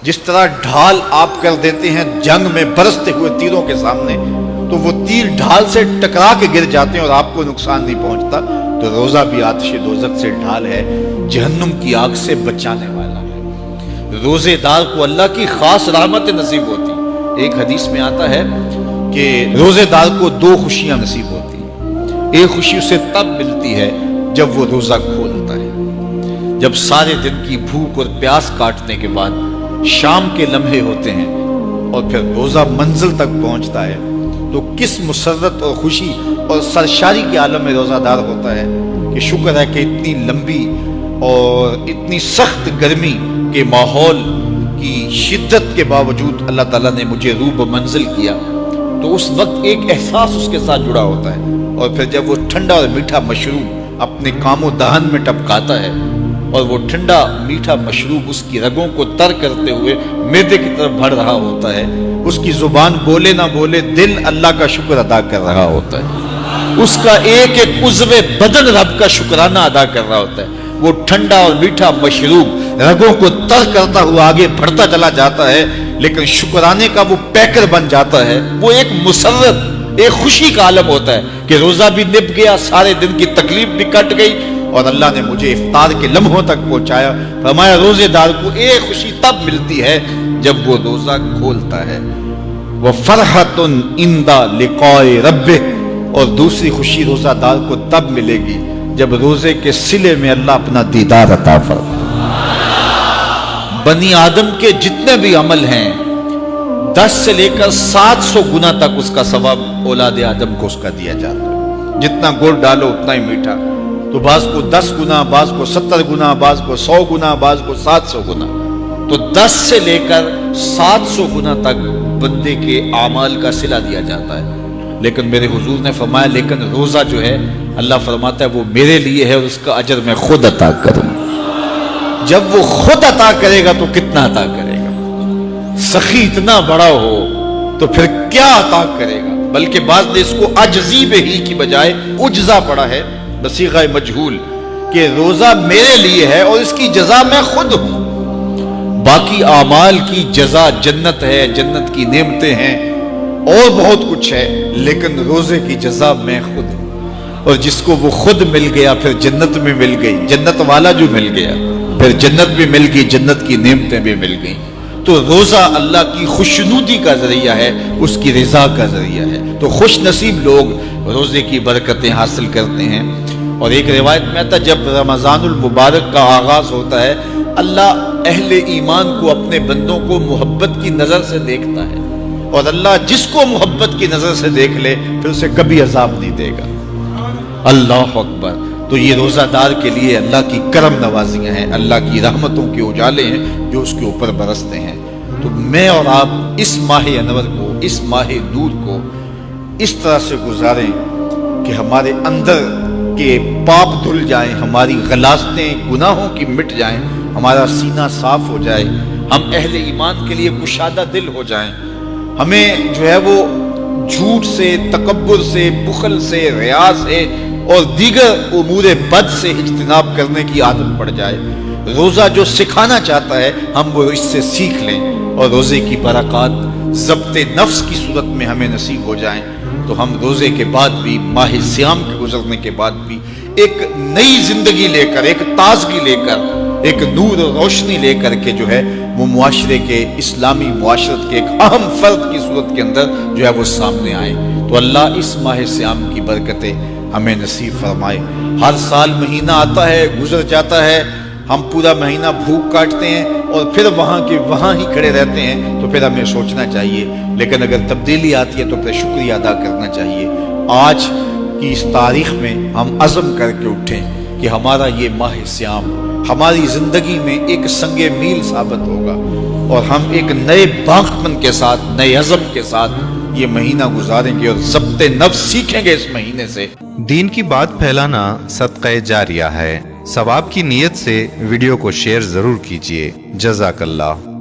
جس طرح ڈھال آپ کر دیتے ہیں جنگ میں برستے ہوئے تیروں کے سامنے، تو وہ تیر ڈھال سے ٹکرا کے گر جاتے ہیں اور آپ کو نقصان نہیں پہنچتا، تو روزہ بھی آتش دوزخ سے ڈھال ہے، جہنم کی آگ سے بچانے والا ہے۔ روزے دار کو اللہ کی خاص رحمت نصیب ہوتی۔ ایک حدیث میں آتا ہے کہ روزے دار کو 2 خوشیاں نصیب ہوتی ہیں۔ ایک خوشی اسے تب ملتی ہے جب وہ روزہ کھولتا ہے، جب سارے دن کی بھوک اور پیاس کاٹنے کے بعد شام کے لمحے ہوتے ہیں اور پھر روزہ منزل تک پہنچتا ہے، تو کس مسرت اور خوشی اور سرشاری کے عالم میں روزہ دار ہوتا ہے کہ شکر ہے کہ اتنی لمبی اور اتنی سخت گرمی کے ماحول کی شدت کے باوجود اللہ تعالیٰ نے مجھے روح منزل کیا، تو اس وقت ایک احساس اس کے ساتھ جڑا ہوتا ہے، اور پھر جب وہ ٹھنڈا اور میٹھا مشروب اپنے کام و دہن میں ٹپکاتا ہے اور وہ ٹھنڈا میٹھا مشروب اس کی رگوں کو تر کرتے ہوئے معدے کی طرف بڑھ رہا ہوتا ہے، اس کی زبان بولے نہ بولے دل اللہ کا شکر ادا کر رہا ہوتا ہے، اس کا ایک ایک عضو بدن رب کا شکرانہ ادا کر رہا ہوتا ہے، وہ ٹھنڈا اور میٹھا مشروب رگوں کو تر کرتا ہوا آگے بڑھتا چلا جاتا ہے، لیکن شکرانے کا وہ پیکر بن جاتا ہے، وہ ایک مسرت، ایک خوشی کا عالم ہوتا ہے کہ روزہ بھی نب گیا، سارے دن کی تکلیف بھی کٹ گئی، اور اللہ نے مجھے افطار کے لمحوں تک پہنچایا۔ فرمایا روزے دار کو ایک خوشی تب ملتی ہے جب وہ روزہ کھولتا ہے، وَفَرْحَةٌ عِنْدَ لِقَاءِ رَبِّهِ، اور دوسری خوشی روزہ دار کو تب ملے گی جب روزے کے صلے میں اللہ اپنا دیدار عطا فرمائے۔ بنی آدم کے جتنے بھی عمل ہیں 10 سے لے کر 700 گنا تک اس کا ثواب اولاد آدم کو اس کا دیا جاتا ہے، جتنا گڑ ڈالو اتنا ہی میٹھا، تو بعض کو 10 گنا، بعض کو 70 گنا، بعض کو 100 گنا، بعض کو 700 گنا، تو 10 سے لے کر 700 گنا تک بندے کے اعمال کا صلہ دیا جاتا ہے۔ لیکن میرے حضور نے فرمایا لیکن روزہ جو ہے اللہ فرماتا ہے وہ میرے لیے ہے اور اس کا اجر میں خود عطا کروں۔ جب وہ خود عطا کرے گا تو کتنا عطا کرے گا؟ سخی اتنا بڑا ہو تو پھر کیا عطا کرے گا؟ بلکہ بعض نے اس کو عجزی ہی کی بجائے عجزہ پڑھا ہے بصیغہ مجہول، کہ روزہ میرے لیے ہے اور اس کی جزا میں خود ہوں، باقی اعمال کی جزا جنت ہے، جنت کی نعمتیں ہیں اور بہت کچھ ہے، لیکن روزے کی جزا میں خود ہوں، اور جس کو وہ خود مل گیا پھر جنت میں مل گئی، جنت والا جو مل گیا پھر جنت بھی مل گئی، جنت کی نعمتیں بھی مل گئیں۔ تو روزہ اللہ کی خوشنودی کا ذریعہ ہے، اس کی رضا کا ذریعہ ہے، تو خوش نصیب لوگ روزے کی برکتیں حاصل کرتے ہیں۔ اور ایک روایت میں آتا ہے جب رمضان المبارک کا آغاز ہوتا ہے اللہ اہل ایمان کو، اپنے بندوں کو محبت کی نظر سے دیکھتا ہے، اور اللہ جس کو محبت کی نظر سے دیکھ لے پھر اسے کبھی عذاب نہیں دے گا۔ اللہ اکبر۔ تو یہ روزہ دار کے لیے اللہ کی کرم نوازیاں ہیں، اللہ کی رحمتوں کے اجالے ہیں جو اس کے اوپر برستے ہیں۔ تو میں اور آپ اس ماہ انور کو، اس ماہ نور کو اس طرح سے گزاریں کہ ہمارے اندر کے پاپ دھل جائیں، ہماری غلاظتیں گناہوں کی مٹ جائیں، ہمارا سینہ صاف ہو جائے، ہم اہل ایمان کے لیے کشادہ دل ہو جائیں، ہمیں جو ہے وہ جھوٹ سے، تکبر سے، بخل سے، ریا سے اور دیگر امور بد سے اجتناب کرنے کی عادت پڑ جائے۔ روزہ جو سکھانا چاہتا ہے ہم وہ اس سے سیکھ لیں، اور روزے کی برکات ضبط نفس کی صورت میں ہمیں نصیب ہو جائیں، تو ہم روزے کے بعد بھی، ماہ صیام کے گزرنے کے بعد بھی ایک نئی زندگی لے کر، ایک تازگی لے کر، ایک نور و روشنی لے کر کے جو ہے وہ معاشرے کے، اسلامی معاشرت کے ایک اہم فرد کی صورت کے اندر جو ہے وہ سامنے آئے۔ تو اللہ اس ماہ صیام کی برکتیں ہمیں نصیب فرمائے۔ ہر سال مہینہ آتا ہے، گزر جاتا ہے، ہم پورا مہینہ بھوک کاٹتے ہیں اور پھر وہاں کے وہاں ہی کھڑے رہتے ہیں، تو پھر ہمیں سوچنا چاہیے، لیکن اگر تبدیلی آتی ہے تو پھر شکریہ ادا کرنا چاہیے۔ آج کی اس تاریخ میں ہم عزم کر کے اٹھیں کہ ہمارا یہ ماہ صیام ہماری زندگی میں ایک سنگ میل ثابت ہوگا، اور ہم ایک نئے باغپن کے ساتھ، نئے عزم کے ساتھ یہ مہینہ گزاریں گے اور ضبط نفس سیکھیں گے اس مہینے سے۔ دین کی بات پھیلانا صدقہ جاریہ ہے، ثواب کی نیت سے ویڈیو کو شیئر ضرور کیجیے۔ جزاک اللہ۔